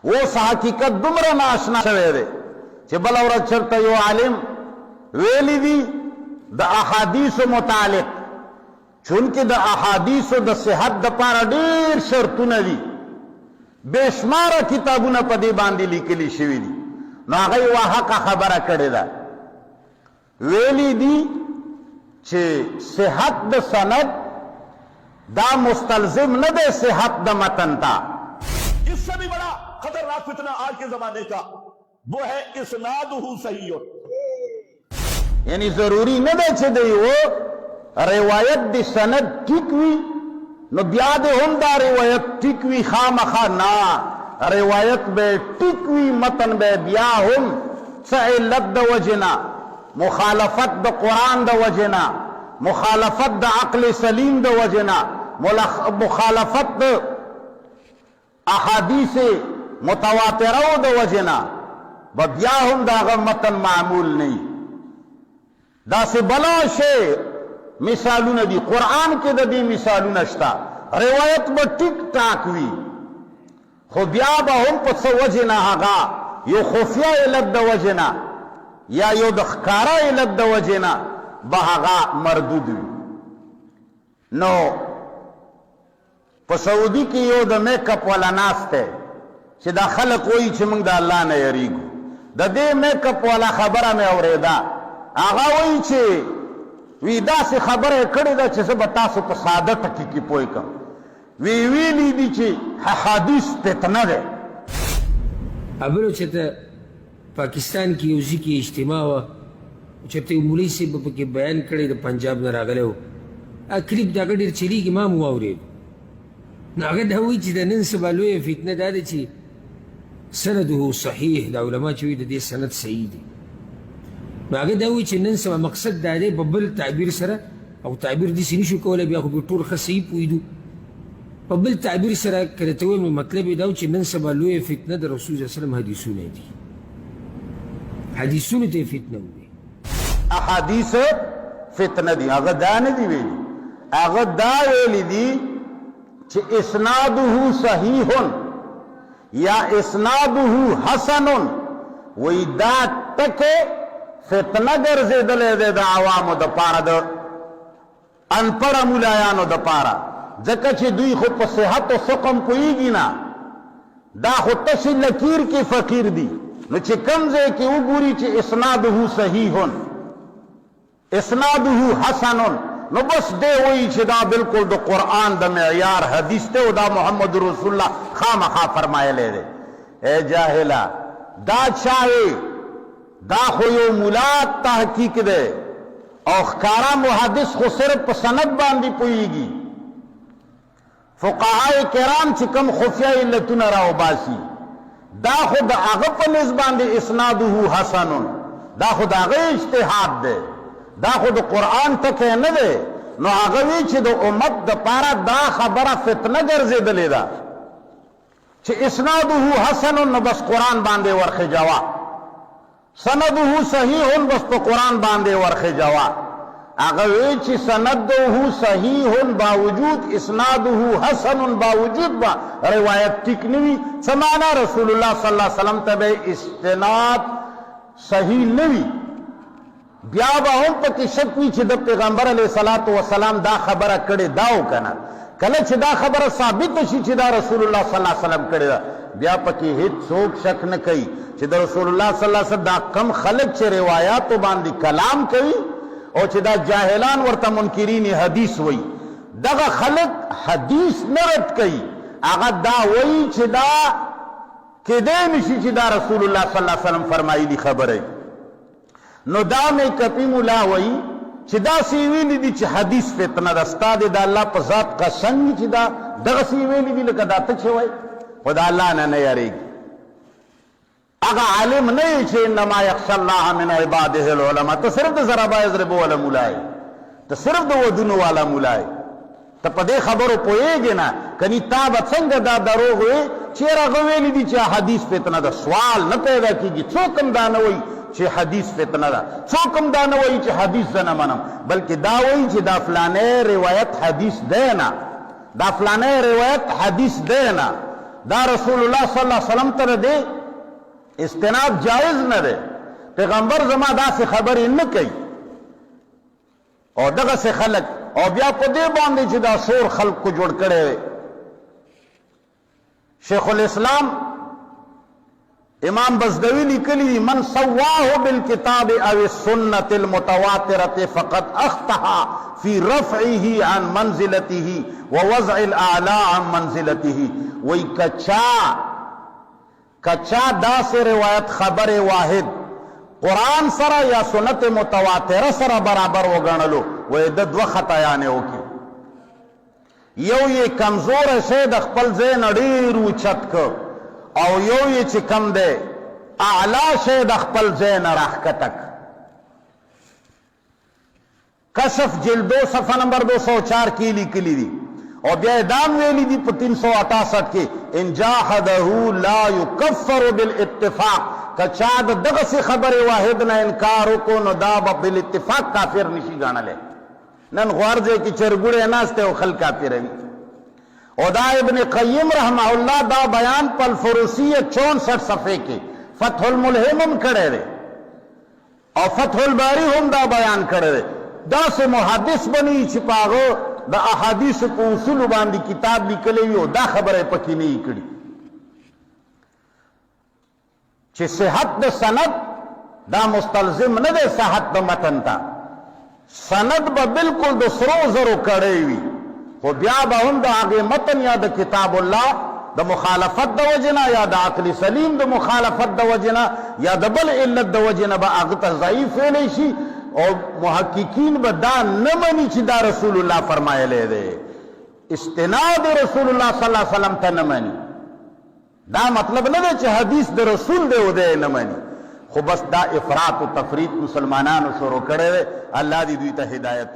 اوس حقیقت دومره ناشنا شوی دی چې بله ورځ چېرته یو عالم ویلی دي د احادیثو متعلق چونکې د احادیثو د صحت دپاره ډېر شرطونه دي بېشماره کتابونه په دې باندې لیکلي شوي دي نو هغه یوه حقه خبره کړې ده ویلی دي چې صحت د سند دا مستلزم نه دی صحت د متن تا اس سے بھی بڑا خطرناک فتنہ آج کے زمانے کا وہ ہے اسنادہ صحیح یعنی ضروری نه دی چې د یو روایت د سند ټیک وي نو بیا د هم دا روایت ټیک وي خامخا نه روایت به ټیک وي متن به بیا هم څه علت د وجې نه مخالفت د قرآن د وجې نه مخالفت د عقل سلیم د وجې نه مخالفت د احادیث متواتره د وجې نه به بیا هم د هغه متن معمول نه وي داسې بلا شی مثالونه دي قرآن کې د دې مثالونه شته روایت به ټیک ټاک وي خو بیا به هم په څه وجې نه هغه یو خفیه علت د وجې نه یا یو د ښکاره علت د وجې نه به هغه مردود وي نو په سعودي کې یو د میک اپ والا ناست دی چې دا خلک وایي چې موږ د الله نه یریږو د دې میک اپ والا خبره مې اورېده هغه وایي چې وی داسې خبره یې کړې ده چې زه به تاسو په ساده ټکي کې پوه کړم ویلي دي چې حدیث فتنه دی ابلو چې ته پاکستان کې یو ځای کې اجتماع وه چېرته یو مولوي صاحب به پکې بیان کړی د پنجاب نه راغلی و کلیپ د هغه ډېر چلیږي ما هم واورېد نو هغه دا وایي چې د نن سبا لویه فتنه دا ده چې سنده صحیح دا علما چې وایي د دې سند صحیح دی نو هغه دا وایي چې نن سبا مقصد دا دی په بل تعبیر سره او تعبیر داسې نشو کولی بیا خو بیا ټول ښه صحیح پوهېدو په بل تعبیر سره که درته ووایم نو مطلب یې دا و چې نن سبا لویه فتنه د رسول صلی وسلم حدیثونه دي حدیثونو ته یې فتنه ووایي احادیث فتنه دي هغه دا نه دي ویلي هغه دا ویلي دي چې اسناده صحیح یا اسناده حسن وی دا ټکې فتنه ګرځېدلی دی د عوامو دپاره د انپړه ملایانو دپاره ځکه چې دوی خو په صحت و سقم پوهېږي نه دا خو تشې لکیر کې فقیر دي نو چې کوم ځای کې وګوري چې اسناده صحیح اسناده حسن نو بس دی وایي چې دا بالکل د قرآن د معیار حدیث دی او دا محمد رسول الله خامخا فرمایلی دی ای جاهله دا چاوی دا خو یو ملا تحقیق دی او ښکارا محدث خو صرف په سند باندې پوهېږي فقهای کرام چې کوم خفیه علتونه راوباسي دا خو د هغه په نسب باندې اسناده حسن دا خو د هغه اجتهاد دی دا خو د قرآن ټکی نه دی نو هغه وی چې د امت دپاره دا خبره فتنه ګرځېدلې ده چې اسناده حسن نو بس قرآن باندې ورخجوه سنده صحیح بس په قرآن باندې ورخجوه هغه وی چې سنده صحیح باوجود اسناده حسن باوجود با روایت ټیک نه وي څه معنا رسول الله صلی الله علیه وسلم ته به استناد صحیح نه وي بیا به هم پکې شک وي چې د پیغمبر علیه الصلاة والسلام دا خبره کړې دا و که نه کله چې دا خبره ثابته شي چې دا رسول الله صلی الله علیه وسلم کړې ده بیا پکې هیڅوک شک نه کوي چې د رسول الله صلی الله علیه وسلم دا کم خلک چې روایاتو باندې کلام کوي او چې دا جاهلان ورته منکرین حدیث وایي دغه خلک حدیث نه رد کوي هغه دا وایي چې دا کېدی نشي چې دا رسول الله صلی الله علیه وسلم فرمایلي خبره نو دا مې کپی مولا وایي چې داسې ویلي دي چې حدیث فتنه ده ستا د الله په ذات قسم چې دا دغسې ویلي دي لکه دا ته چې وایي خو د الله نه نه یارېږي هغه عالم نه یې چې انما یخشى الله من عباده العلماء ته صرف د ضربا یضربو والا مولا یې ته صرف د ودونو والا مولا یې ته په دې خبرو پوهېږې نه کني تا به څنګه دا دروغ وې چېرې هغه ویلي دي چې حدیث فتنه ده سوال نه پیدا کېږي څوک هم دا نه وایي چې حدیث فتنه ده څوک هم دا نه وایي چې حدیث زه نه منم بلکې دا وایي چې دا فلانه روایت حدیث دی نه دا فلانه روایت حدیث دی نه دا رسول الله صلی الله علیه وسلم ته دې استناد جائز نه دی. پیغمبر زما داسې خبرې نه کوي او دغسې خلک او بیا په دې باندې چې دا شور خلکو جوړ کړی دی. شیخ الاسلام امام بزدوی لیکلی دی من سواه بالکتاب او السنة المتواترة فقد اخطأ فی رفعه عن منزلته ووضع الاعلى عن منزلته. وی کچا دا سے روایت خبر واحد قرآن سره یا سنت متواتره سره برابر وګڼلو وی د دوه خطایانې وکړي. یو یې کمزور شی د خپل ځای نه ډېر اوچت که او یو یې چې کم دی اعلی شی د خپل ځای نه راښکته که. کشف جلدو صفحه نمبر 204 کې لیکلی دي او بیا دام ویلی دی په 368 کې ان جاحده لا یکفر بالاتفاق. کچا د دغسې خبرې واحد نه انکار وکړو نو دا به بالاتفاق کافر نشي ګڼلی. نن غوارځی کې چرګوړی ناست دی او خلک کافروي. او دا ابن قیم رحمه الله دا بیان په الفروسیه 64 صفحې کې فتح الملهم هم کړی دی او فتح الباری هم دا بیان کړی دی. داسې محدث بني چې په هغه د احادیثو په اصولو باندې کتاب لیکلی وي او دا خبره یې پکې نه یې کړي چې صحت د سند دا مستلزم نه دی صحت د متن ته. سند به بالکل د سرو زرو کړی وي خو بیا به هم د هغې متن یا د کتاب الله د مخالفت د وجنه یا د عقل سلیم د مخالفت د وجنه یا د بل علت د وجنه به هغه ته ضعیف ویلی شي او محققین به دا نه مني چې دا رسول الله فرمایلی دی. استناد رسول الله صلی الله علیه وسلم ته نه مني. دا مطلب نه دی چې حدیث د رسول دی او دی نه مني. خو بس دا افراط و تفریط مسلمانانو شروع کړی دی. الله دې دوی ته هدایت